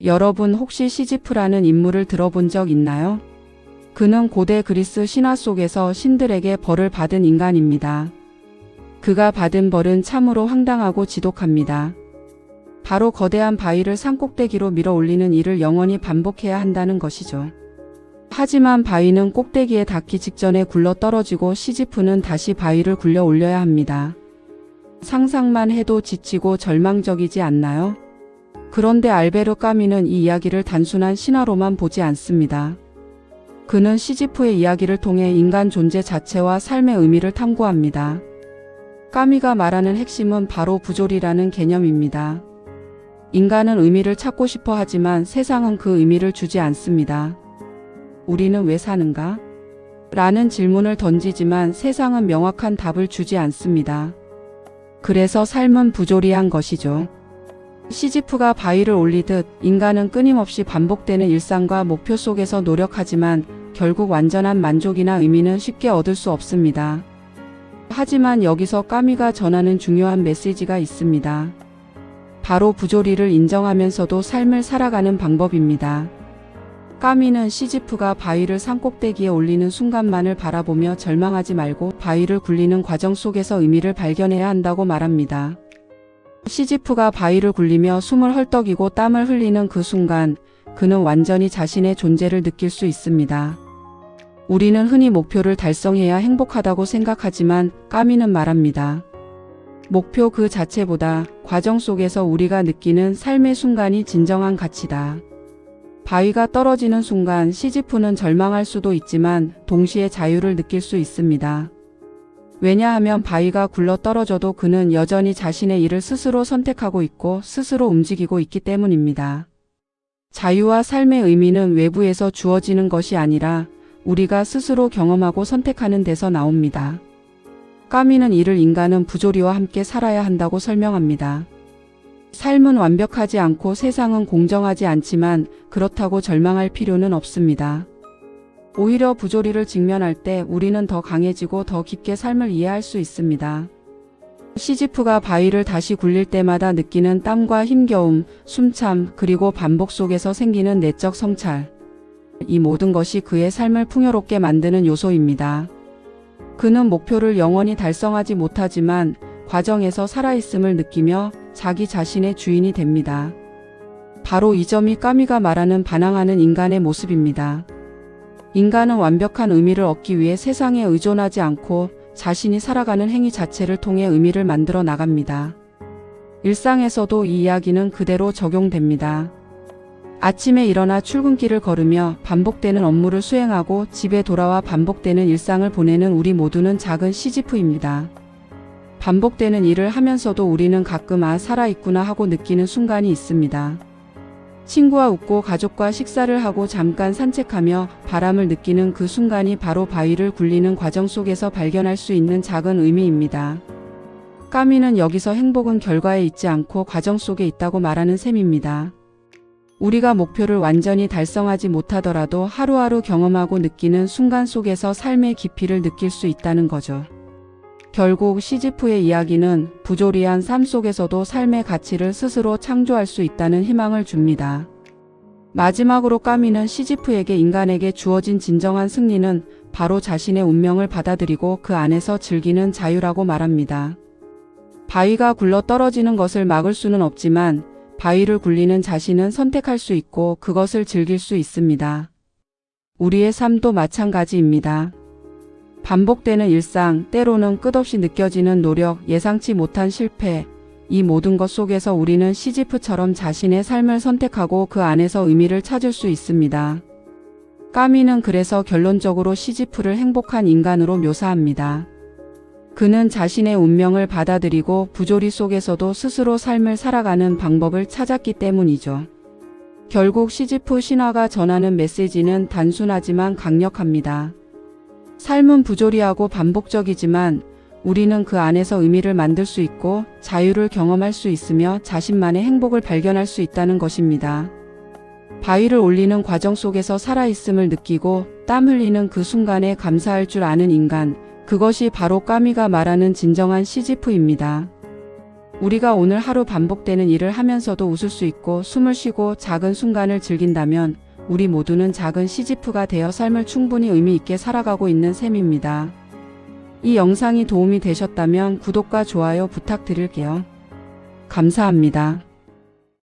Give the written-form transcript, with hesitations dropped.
여러분 혹시 시지프라는 인물을 들어본 적 있나요? 그는 고대 그리스 신화 속에서 신들에게 벌을 받은 인간입니다. 그가 받은 벌은 참으로 황당하고 지독합니다. 바로 거대한 바위를 산꼭대기로 밀어 올리는 일을 영원히 반복해야 한다는 것이죠. 하지만 바위는 꼭대기에 닿기 직전에 굴러 떨어지고 시지프는 다시 바위를 굴려 올려야 합니다. 상상만 해도 지치고 절망적이지 않나요? 그런데 알베르 까미는 이 이야기를 단순한 신화로만 보지 않습니다. 그는 시지프의 이야기를 통해 인간 존재 자체와 삶의 의미를 탐구합니다. 까미가 말하는 핵심은 바로 부조리라는 개념입니다. 인간은 의미를 찾고 싶어 하지만 세상은 그 의미를 주지 않습니다. 우리는 왜 사는가? 라는 질문을 던지지만 세상은 명확한 답을 주지 않습니다. 그래서 삶은 부조리한 것이죠. 시지프가 바위를 올리듯 인간은 끊임없이 반복되는 일상과 목표 속에서 노력하지만 결국 완전한 만족이나 의미는 쉽게 얻을 수 없습니다. 하지만 여기서 까미가 전하는 중요한 메시지가 있습니다. 바로 부조리를 인정하면서도 삶을 살아가는 방법입니다. 까미는 시지프가 바위를 산꼭대기에 올리는 순간만을 바라보며 절망하지 말고 바위를 굴리는 과정 속에서 의미를 발견해야 한다고 말합니다. 시지프가 바위를 굴리며 숨을 헐떡이고 땀을 흘리는 그 순간 그는 완전히 자신의 존재를 느낄 수 있습니다. 우리는 흔히 목표를 달성해야 행복하다고 생각하지만 까미는 말합니다. 목표 그 자체보다 과정 속에서 우리가 느끼는 삶의 순간이 진정한 가치다. 바위가 떨어지는 순간 시지프는 절망할 수도 있지만 동시에 자유를 느낄 수 있습니다. 왜냐하면 바위가 굴러 떨어져도 그는 여전히 자신의 일을 스스로 선택하고 있고 스스로 움직이고 있기 때문입니다. 자유와 삶의 의미는 외부에서 주어지는 것이 아니라 우리가 스스로 경험하고 선택하는 데서 나옵니다. 까미는 이를 인간은 부조리와 함께 살아야 한다고 설명합니다. 삶은 완벽하지 않고 세상은 공정하지 않지만 그렇다고 절망할 필요는 없습니다. 오히려 부조리를 직면할 때 우리는 더 강해지고 더 깊게 삶을 이해할 수 있습니다. 시지프가 바위를 다시 굴릴 때마다 느끼는 땀과 힘겨움, 숨참, 그리고 반복 속에서 생기는 내적 성찰. 이 모든 것이 그의 삶을 풍요롭게 만드는 요소입니다. 그는 목표를 영원히 달성하지 못하지만 과정에서 살아있음을 느끼며 자기 자신의 주인이 됩니다. 바로 이 점이 까미가 말하는 반항하는 인간의 모습입니다. 인간은 완벽한 의미를 얻기 위해 세상에 의존하지 않고 자신이 살아가는 행위 자체를 통해 의미를 만들어 나갑니다. 일상에서도 이 이야기는 그대로 적용됩니다. 아침에 일어나 출근길을 걸으며 반복되는 업무를 수행하고 집에 돌아와 반복되는 일상을 보내는 우리 모두는 작은 시지프입니다. 반복되는 일을 하면서도 우리는 가끔 살아있구나 하고 느끼는 순간이 있습니다. 친구와 웃고 가족과 식사를 하고 잠깐 산책하며 바람을 느끼는 그 순간이 바로 바위를 굴리는 과정 속에서 발견할 수 있는 작은 의미입니다. 까미는 여기서 행복은 결과에 있지 않고 과정 속에 있다고 말하는 셈입니다. 우리가 목표를 완전히 달성하지 못하더라도 하루하루 경험하고 느끼는 순간 속에서 삶의 깊이를 느낄 수 있다는 거죠. 결국 시지프의 이야기는 부조리한 삶 속에서도 삶의 가치를 스스로 창조할 수 있다는 희망을 줍니다. 마지막으로 까미는 시지프에게 인간에게 주어진 진정한 승리는 바로 자신의 운명을 받아들이고 그 안에서 즐기는 자유라고 말합니다. 바위가 굴러 떨어지는 것을 막을 수는 없지만 바위를 굴리는 자신은 선택할 수 있고 그것을 즐길 수 있습니다. 우리의 삶도 마찬가지입니다. 반복되는 일상, 때로는 끝없이 느껴지는 노력, 예상치 못한 실패, 이 모든 것 속에서 우리는 시지프처럼 자신의 삶을 선택하고 그 안에서 의미를 찾을 수 있습니다. 까미는 그래서 결론적으로 시지프를 행복한 인간으로 묘사합니다. 그는 자신의 운명을 받아들이고 부조리 속에서도 스스로 삶을 살아가는 방법을 찾았기 때문이죠. 결국 시지프 신화가 전하는 메시지는 단순하지만 강력합니다. 삶은 부조리하고 반복적이지만 우리는 그 안에서 의미를 만들 수 있고 자유를 경험할 수 있으며 자신만의 행복을 발견할 수 있다는 것입니다. 바위를 올리는 과정 속에서 살아있음을 느끼고 땀 흘리는 그 순간에 감사할 줄 아는 인간, 그것이 바로 까미가 말하는 진정한 시지프입니다. 우리가 오늘 하루 반복되는 일을 하면서도 웃을 수 있고 숨을 쉬고 작은 순간을 즐긴다면 우리 모두는 작은 시지프가 되어 삶을 충분히 의미 있게 살아가고 있는 셈입니다. 이 영상이 도움이 되셨다면 구독과 좋아요 부탁드릴게요. 감사합니다.